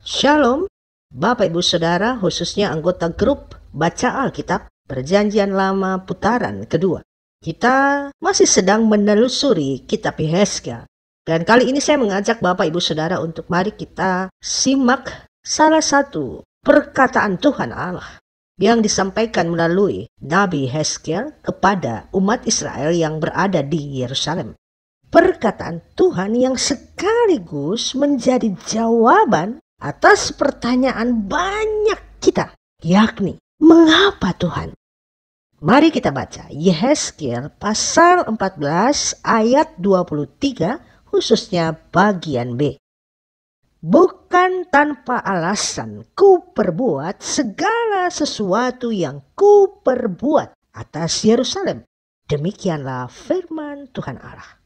Shalom, Bapak Ibu Saudara, khususnya anggota grup Baca Alkitab Perjanjian Lama putaran kedua. Kita masih sedang menelusuri kitab Yehezkiel. Dan kali ini saya mengajak Bapak Ibu Saudara untuk mari kita simak salah satu perkataan Tuhan Allah yang disampaikan melalui Nabi Yehezkiel kepada umat Israel yang berada di Yerusalem. Perkataan Tuhan yang sekaligus menjadi jawaban atas pertanyaan banyak kita, yakni mengapa Tuhan? Mari kita baca Yehezkiel pasal 14 ayat 23 khususnya bagian B. Bukan tanpa alasan ku perbuat segala sesuatu yang ku perbuat atas Yerusalem. Demikianlah firman Tuhan Allah.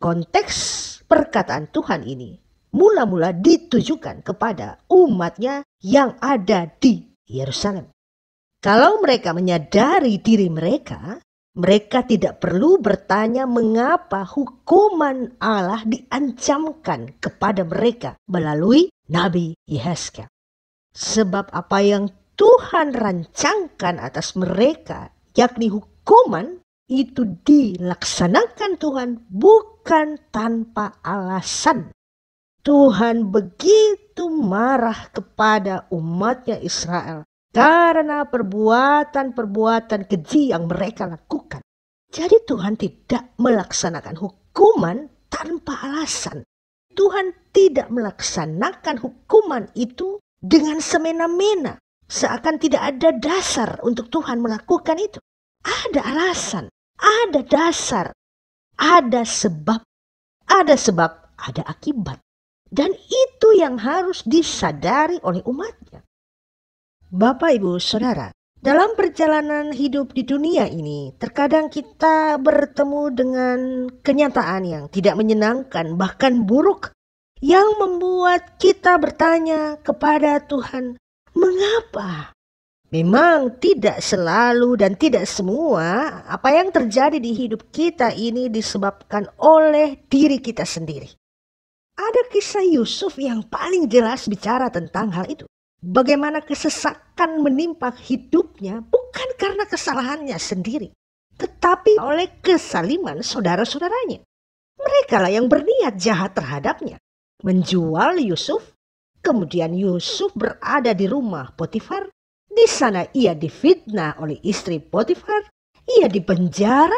Konteks perkataan Tuhan ini mula-mula ditujukan kepada umatnya yang ada di Yerusalem. Kalau mereka menyadari diri mereka, mereka tidak perlu bertanya mengapa hukuman Allah diancamkan kepada mereka melalui Nabi Yehezkiel. Sebab apa yang Tuhan rancangkan atas mereka, yakni hukuman, itu dilaksanakan Tuhan bukan tanpa alasan. Tuhan begitu marah kepada umatnya Israel karena perbuatan-perbuatan keji yang mereka lakukan. Jadi Tuhan tidak melaksanakan hukuman tanpa alasan. Tuhan tidak melaksanakan hukuman itu dengan semena-mena. Seakan tidak ada dasar untuk Tuhan melakukan itu. Ada alasan, ada dasar, ada sebab, ada akibat. Dan itu yang harus disadari oleh umatnya. Bapak, Ibu, Saudara, dalam perjalanan hidup di dunia ini, terkadang kita bertemu dengan kenyataan yang tidak menyenangkan, bahkan buruk, yang membuat kita bertanya kepada Tuhan, mengapa? Memang tidak selalu dan tidak semua apa yang terjadi di hidup kita ini disebabkan oleh diri kita sendiri. Ada kisah Yusuf yang paling jelas bicara tentang hal itu. Bagaimana kesesakan menimpa hidupnya bukan karena kesalahannya sendiri, tetapi oleh kesaliman saudara-saudaranya. Mereka lah yang berniat jahat terhadapnya. Menjual Yusuf, kemudian Yusuf berada di rumah Potifar. Di sana ia difitnah oleh istri Potifar, ia dipenjara.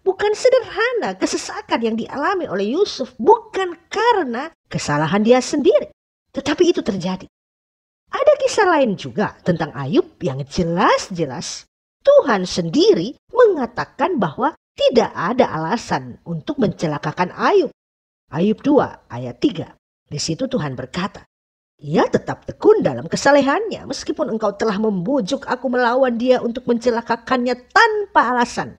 Bukan sederhana kesesakan yang dialami oleh Yusuf bukan karena kesalahan dia sendiri. Tetapi itu terjadi. Ada kisah lain juga tentang Ayub yang jelas-jelas Tuhan sendiri mengatakan bahwa tidak ada alasan untuk mencelakakan Ayub. Ayub 2 ayat 3. Di situ Tuhan berkata, ia tetap tekun dalam kesalehannya meskipun engkau telah membujuk aku melawan dia untuk mencelakakannya tanpa alasan.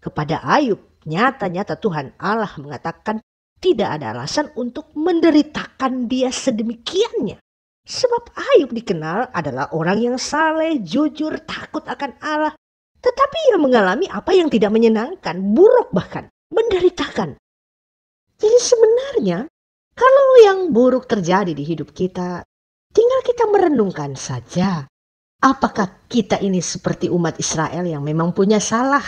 Kepada Ayub, nyata-nyata Tuhan Allah mengatakan tidak ada alasan untuk menderitakan dia sedemikiannya. Sebab Ayub dikenal adalah orang yang saleh, jujur, takut akan Allah. Tetapi ia mengalami apa yang tidak menyenangkan, buruk bahkan, menderitakan. Jadi sebenarnya kalau yang buruk terjadi di hidup kita, tinggal kita merenungkan saja. Apakah kita ini seperti umat Israel yang memang punya salah?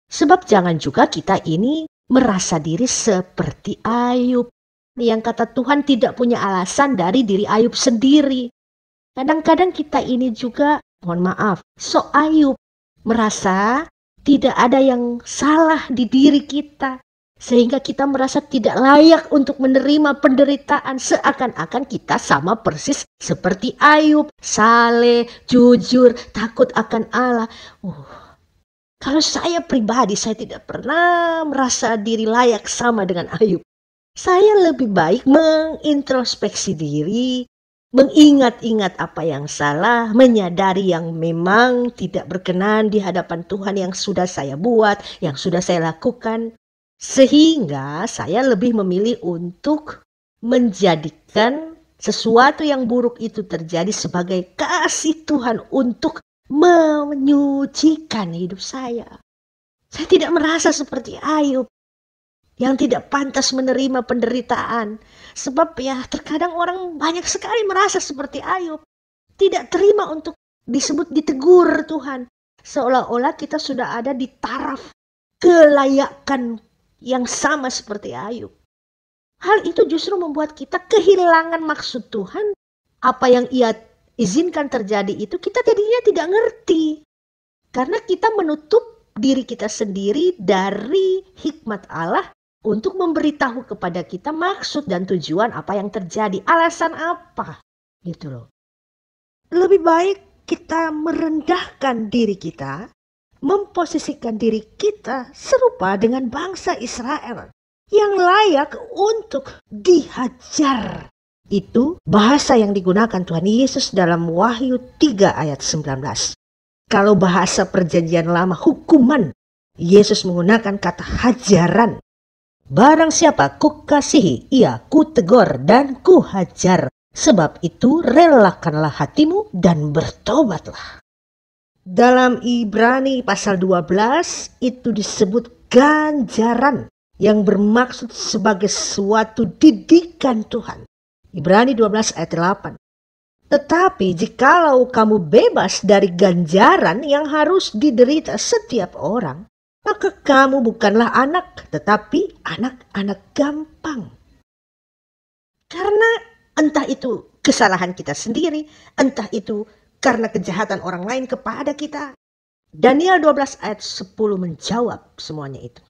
Sebab jangan juga kita ini merasa diri seperti Ayub. Yang kata Tuhan tidak punya alasan dari diri Ayub sendiri. Kadang-kadang kita ini juga, mohon maaf, sok Ayub. Merasa tidak ada yang salah di diri kita. Sehingga kita merasa tidak layak untuk menerima penderitaan. Seakan-akan kita sama persis seperti Ayub. Saleh, jujur, takut akan Allah. Kalau saya pribadi, saya tidak pernah merasa diri layak sama dengan Ayub. Saya lebih baik mengintrospeksi diri, mengingat-ingat apa yang salah, menyadari yang memang tidak berkenan di hadapan Tuhan yang sudah saya buat, yang sudah saya lakukan. Sehingga saya lebih memilih untuk menjadikan sesuatu yang buruk itu terjadi sebagai kasih Tuhan untuk menyucikan hidup saya. Saya tidak merasa seperti Ayub yang tidak pantas menerima penderitaan. Sebab ya terkadang orang banyak sekali merasa seperti Ayub. Tidak terima untuk disebut ditegur Tuhan. Seolah-olah kita sudah ada di taraf kelayakan yang sama seperti Ayub. Hal itu justru membuat kita kehilangan maksud Tuhan. Apa yang ia izinkan terjadi itu kita jadinya tidak ngerti. Karena kita menutup diri kita sendiri dari hikmat Allah untuk memberitahu kepada kita maksud dan tujuan apa yang terjadi. Alasan apa? Gitu loh. Lebih baik kita merendahkan diri kita, memposisikan diri kita serupa dengan bangsa Israel yang layak untuk dihajar. Itu bahasa yang digunakan Tuhan Yesus dalam Wahyu 3 ayat 19. Kalau bahasa perjanjian lama hukuman, Yesus menggunakan kata hajaran. Barang siapa kukasihi, ia kutegur dan kuhajar. Sebab itu relakanlah hatimu dan bertobatlah. Dalam Ibrani pasal 12 itu disebut ganjaran yang bermaksud sebagai suatu didikan Tuhan. Ibrani 12 ayat 8. Tetapi jikalau kamu bebas dari ganjaran yang harus diderita setiap orang, maka kamu bukanlah anak, tetapi anak-anak gampang. Karena entah itu kesalahan kita sendiri, entah itu karena kejahatan orang lain kepada kita. Daniel 12 ayat 10 menjawab semuanya itu.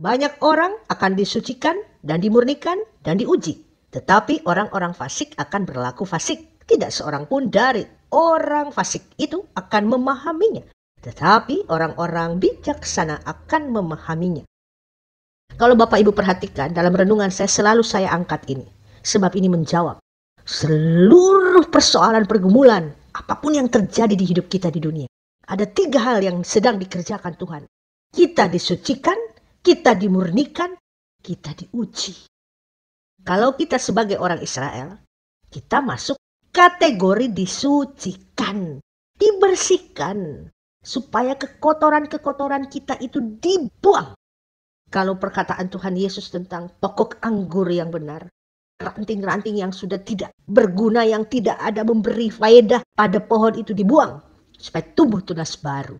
Banyak orang akan disucikan dan dimurnikan dan diuji. Tetapi orang-orang fasik akan berlaku fasik. Tidak seorang pun dari orang fasik itu akan memahaminya. Tetapi orang-orang bijaksana akan memahaminya. Kalau Bapak Ibu perhatikan dalam renungan saya angkat ini. Sebab ini menjawab seluruh persoalan pergumulan apapun yang terjadi di hidup kita di dunia. Ada 3 hal yang sedang dikerjakan Tuhan. Kita disucikan, kita dimurnikan, kita diuji. Kalau kita sebagai orang Israel, kita masuk kategori disucikan, dibersihkan, supaya kekotoran-kekotoran kita itu dibuang. Kalau perkataan Tuhan Yesus tentang pokok anggur yang benar, ranting-ranting yang sudah tidak berguna, yang tidak ada memberi faedah pada pohon itu dibuang, supaya tumbuh tunas baru.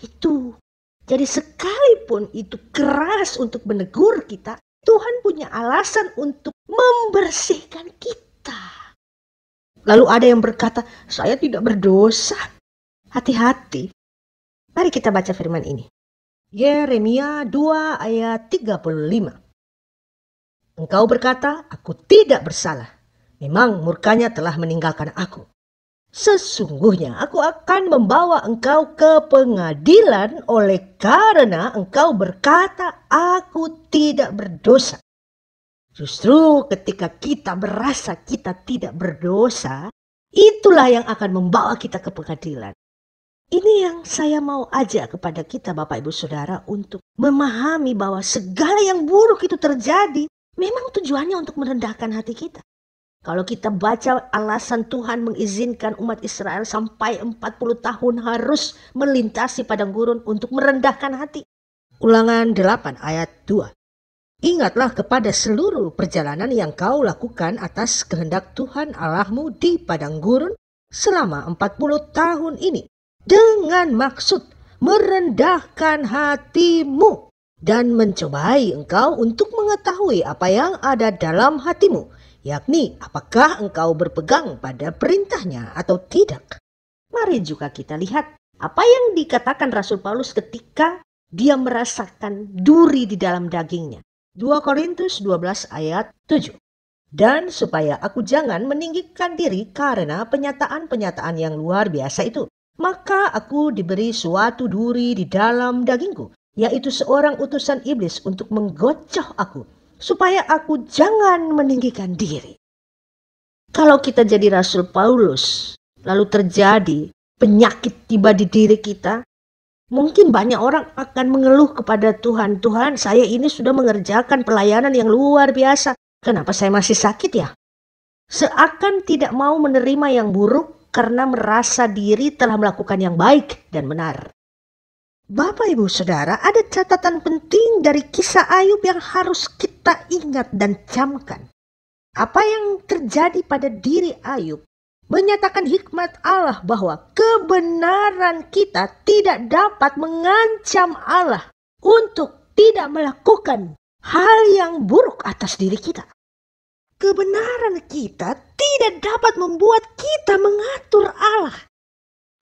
Itu. Jadi sekalipun itu keras untuk menegur kita, Tuhan punya alasan untuk membersihkan kita. Lalu ada yang berkata, saya tidak berdosa. Hati-hati. Mari kita baca firman ini. Yeremia 2 ayat 35. Engkau berkata, aku tidak bersalah. Memang murkanya telah meninggalkan aku. Sesungguhnya aku akan membawa engkau ke pengadilan oleh karena engkau berkata, aku tidak berdosa. Justru ketika kita merasa kita tidak berdosa, itulah yang akan membawa kita ke pengadilan. Ini yang saya mau ajak kepada kita Bapak Ibu Saudara untuk memahami bahwa segala yang buruk itu terjadi memang tujuannya untuk merendahkan hati kita. Kalau kita baca alasan Tuhan mengizinkan umat Israel sampai 40 tahun harus melintasi padang gurun untuk merendahkan hati. Ulangan 8 ayat 2. Ingatlah kepada seluruh perjalanan yang kau lakukan atas kehendak Tuhan Allahmu di padang gurun selama 40 tahun ini. Dengan maksud merendahkan hatimu dan mencobai engkau untuk mengetahui apa yang ada dalam hatimu. Yakni apakah engkau berpegang pada perintahnya atau tidak. Mari juga kita lihat apa yang dikatakan Rasul Paulus ketika dia merasakan duri di dalam dagingnya. 2 Korintus 12 ayat 7. Dan supaya aku jangan meninggikan diri karena penyataan-penyataan yang luar biasa itu. Maka aku diberi suatu duri di dalam dagingku, yaitu seorang utusan iblis untuk menggocoh aku, supaya aku jangan meninggikan diri. Kalau kita jadi Rasul Paulus, lalu terjadi penyakit tiba di diri kita, mungkin banyak orang akan mengeluh kepada Tuhan. Tuhan, saya ini sudah mengerjakan pelayanan yang luar biasa. Kenapa saya masih sakit ya? Seakan tidak mau menerima yang buruk karena merasa diri telah melakukan yang baik dan benar. Bapak Ibu Saudara, ada catatan penting dari kisah Ayub yang harus kita ingat dan camkan. Apa yang terjadi pada diri Ayub menyatakan hikmat Allah bahwa kebenaran kita tidak dapat mengancam Allah untuk tidak melakukan hal yang buruk atas diri kita. Kebenaran kita tidak dapat membuat kita mengatur Allah.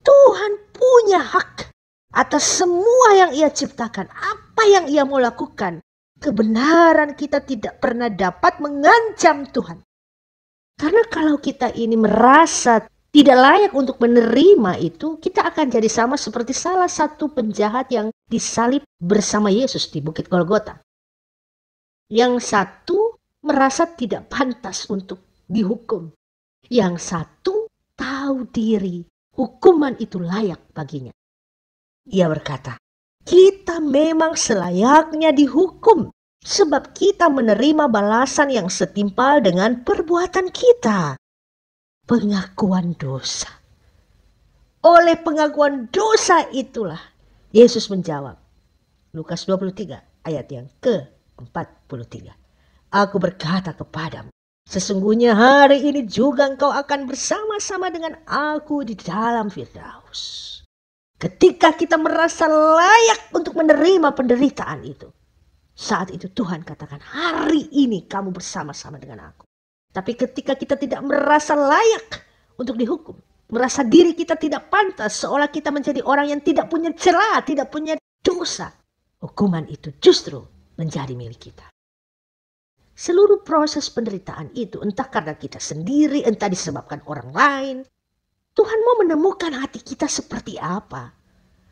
Tuhan punya hak atas semua yang Ia ciptakan, apa yang Ia mau lakukan. Kebenaran kita tidak pernah dapat mengancam Tuhan. Karena kalau kita ini merasa tidak layak untuk menerima itu, kita akan jadi sama seperti salah satu penjahat yang disalib bersama Yesus di Bukit Golgota. Yang satu merasa tidak pantas untuk dihukum. Yang satu tahu diri hukuman itu layak baginya. Ia berkata, kita memang selayaknya dihukum sebab kita menerima balasan yang setimpal dengan perbuatan kita. Pengakuan dosa. Oleh pengakuan dosa itulah Yesus menjawab. Lukas 23 ayat yang ke-43. Aku berkata kepadamu, sesungguhnya hari ini juga engkau akan bersama-sama dengan aku di dalam Firdaus. Ketika kita merasa layak untuk menerima penderitaan itu, saat itu Tuhan katakan, hari ini kamu bersama-sama dengan aku. Tapi ketika kita tidak merasa layak untuk dihukum, merasa diri kita tidak pantas, seolah kita menjadi orang yang tidak punya celah, tidak punya dosa, hukuman itu justru menjadi milik kita. Seluruh proses penderitaan itu, entah karena kita sendiri, entah disebabkan orang lain, Tuhan mau menemukan hati kita seperti apa.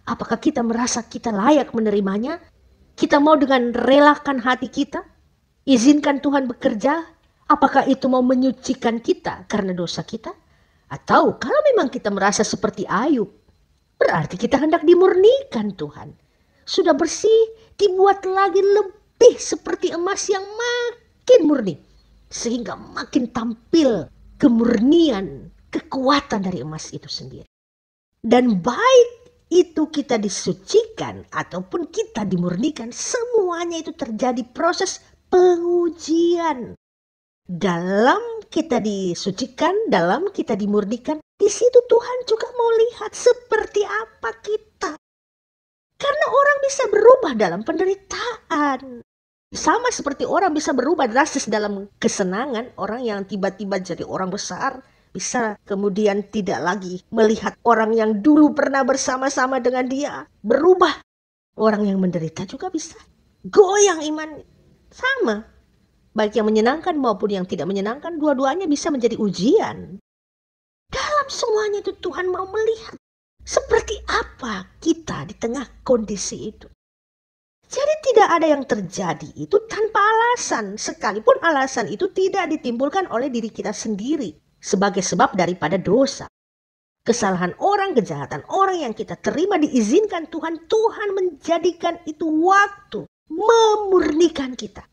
Apakah kita merasa kita layak menerimanya? Kita mau dengan relakan hati kita? Izinkan Tuhan bekerja? Apakah itu mau menyucikan kita karena dosa kita? Atau kalau memang kita merasa seperti Ayub, berarti kita hendak dimurnikan Tuhan. Sudah bersih, dibuat lagi lebih seperti emas yang makin murni. Sehingga makin tampil kemurnian, kekuatan dari emas itu sendiri. Dan baik itu kita disucikan ataupun kita dimurnikan, semuanya itu terjadi proses pengujian. Dalam kita disucikan, dalam kita dimurnikan, di situ Tuhan juga mau lihat seperti apa kita. Karena orang bisa berubah dalam penderitaan. Sama seperti orang bisa berubah drastis dalam kesenangan, orang yang tiba-tiba jadi orang besar, bisa kemudian tidak lagi melihat orang yang dulu pernah bersama-sama dengan dia berubah. Orang yang menderita juga bisa goyang iman. Sama. Baik yang menyenangkan maupun yang tidak menyenangkan, dua-duanya bisa menjadi ujian. Dalam semuanya itu Tuhan mau melihat seperti apa kita di tengah kondisi itu. Jadi tidak ada yang terjadi itu tanpa alasan. Sekalipun alasan itu tidak ditimbulkan oleh diri kita sendiri sebagai sebab daripada dosa. Kesalahan orang, kejahatan orang yang kita terima diizinkan Tuhan. Tuhan menjadikan itu waktu memurnikan kita.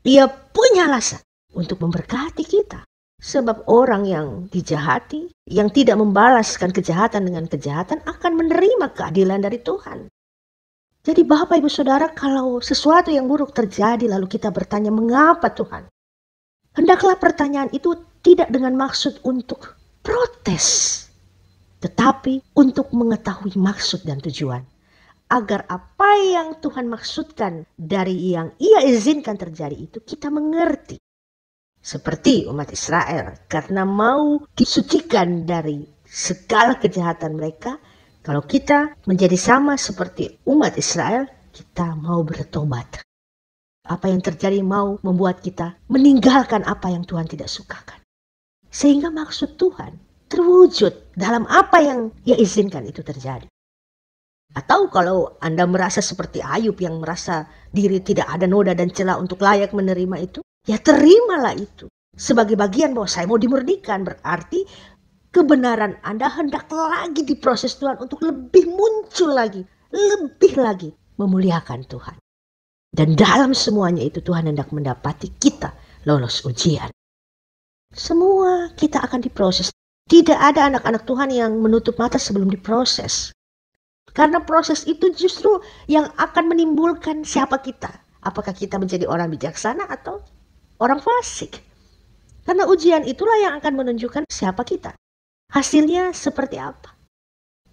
Dia punya alasan untuk memberkati kita. Sebab orang yang dijahati, yang tidak membalaskan kejahatan dengan kejahatan akan menerima keadilan dari Tuhan. Jadi Bapak Ibu Saudara, kalau sesuatu yang buruk terjadi lalu kita bertanya mengapa Tuhan? Hendaklah pertanyaan itu tidak dengan maksud untuk protes, tetapi untuk mengetahui maksud dan tujuan. Agar apa yang Tuhan maksudkan dari yang Ia izinkan terjadi itu kita mengerti. Seperti umat Israel, karena mau disucikan dari segala kejahatan mereka, kalau kita menjadi sama seperti umat Israel, kita mau bertobat. Apa yang terjadi mau membuat kita meninggalkan apa yang Tuhan tidak sukakan. Sehingga maksud Tuhan terwujud dalam apa yang Ia izinkan itu terjadi. Atau kalau Anda merasa seperti Ayub yang merasa diri tidak ada noda dan celah untuk layak menerima itu, ya terimalah itu. Sebagai bagian bahwa saya mau dimurnikan, berarti kebenaran Anda hendak lagi diproses Tuhan untuk lebih muncul lagi, lebih lagi memuliakan Tuhan. Dan dalam semuanya itu Tuhan hendak mendapati kita lolos ujian. Semua kita akan diproses. Tidak ada anak-anak Tuhan yang menutup mata sebelum diproses. Karena proses itu justru yang akan menimbulkan siapa kita. Apakah kita menjadi orang bijaksana atau orang fasik. Karena ujian itulah yang akan menunjukkan siapa kita. Hasilnya seperti apa?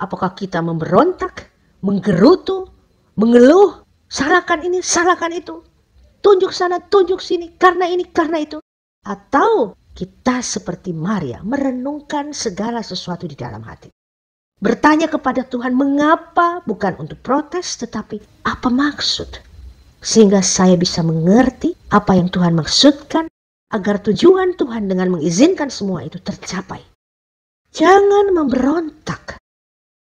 Apakah kita memberontak, menggerutu, mengeluh, salahkan ini, salahkan itu, tunjuk sana, tunjuk sini, karena ini, karena itu. Atau kita seperti Maria merenungkan segala sesuatu di dalam hati. Bertanya kepada Tuhan mengapa, bukan untuk protes, tetapi apa maksud. Sehingga saya bisa mengerti apa yang Tuhan maksudkan, agar tujuan Tuhan dengan mengizinkan semua itu tercapai. Jangan memberontak.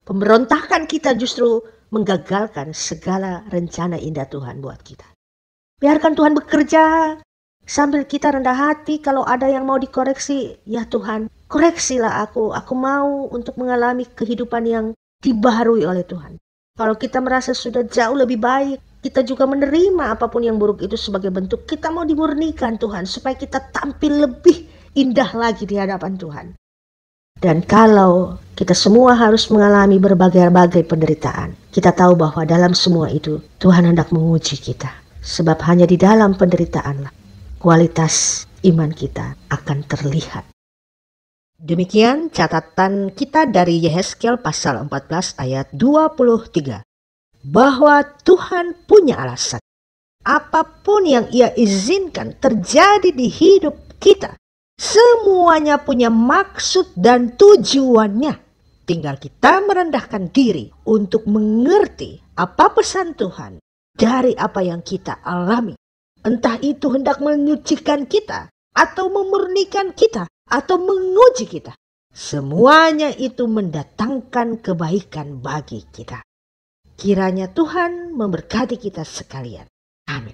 Pemberontakan kita justru menggagalkan segala rencana indah Tuhan buat kita. Biarkan Tuhan bekerja sambil kita rendah hati. Kalau ada yang mau dikoreksi, ya Tuhan, koreksilah aku. Aku mau untuk mengalami kehidupan yang dibaharui oleh Tuhan. Kalau kita merasa sudah jauh lebih baik, kita juga menerima apapun yang buruk itu sebagai bentuk kita mau dimurnikan Tuhan, supaya kita tampil lebih indah lagi di hadapan Tuhan. Dan kalau kita semua harus mengalami berbagai-bagai penderitaan, kita tahu bahwa dalam semua itu Tuhan hendak menguji kita. Sebab hanya di dalam penderitaanlah kualitas iman kita akan terlihat. Demikian catatan kita dari Yehezkiel pasal 14 ayat 23. Bahwa Tuhan punya alasan. Apapun yang Ia izinkan terjadi di hidup kita, semuanya punya maksud dan tujuannya. Tinggal kita merendahkan diri untuk mengerti apa pesan Tuhan dari apa yang kita alami. Entah itu hendak menyucikan kita, atau memurnikan kita, atau menguji kita. Semuanya itu mendatangkan kebaikan bagi kita. Kiranya Tuhan memberkati kita sekalian. Amin.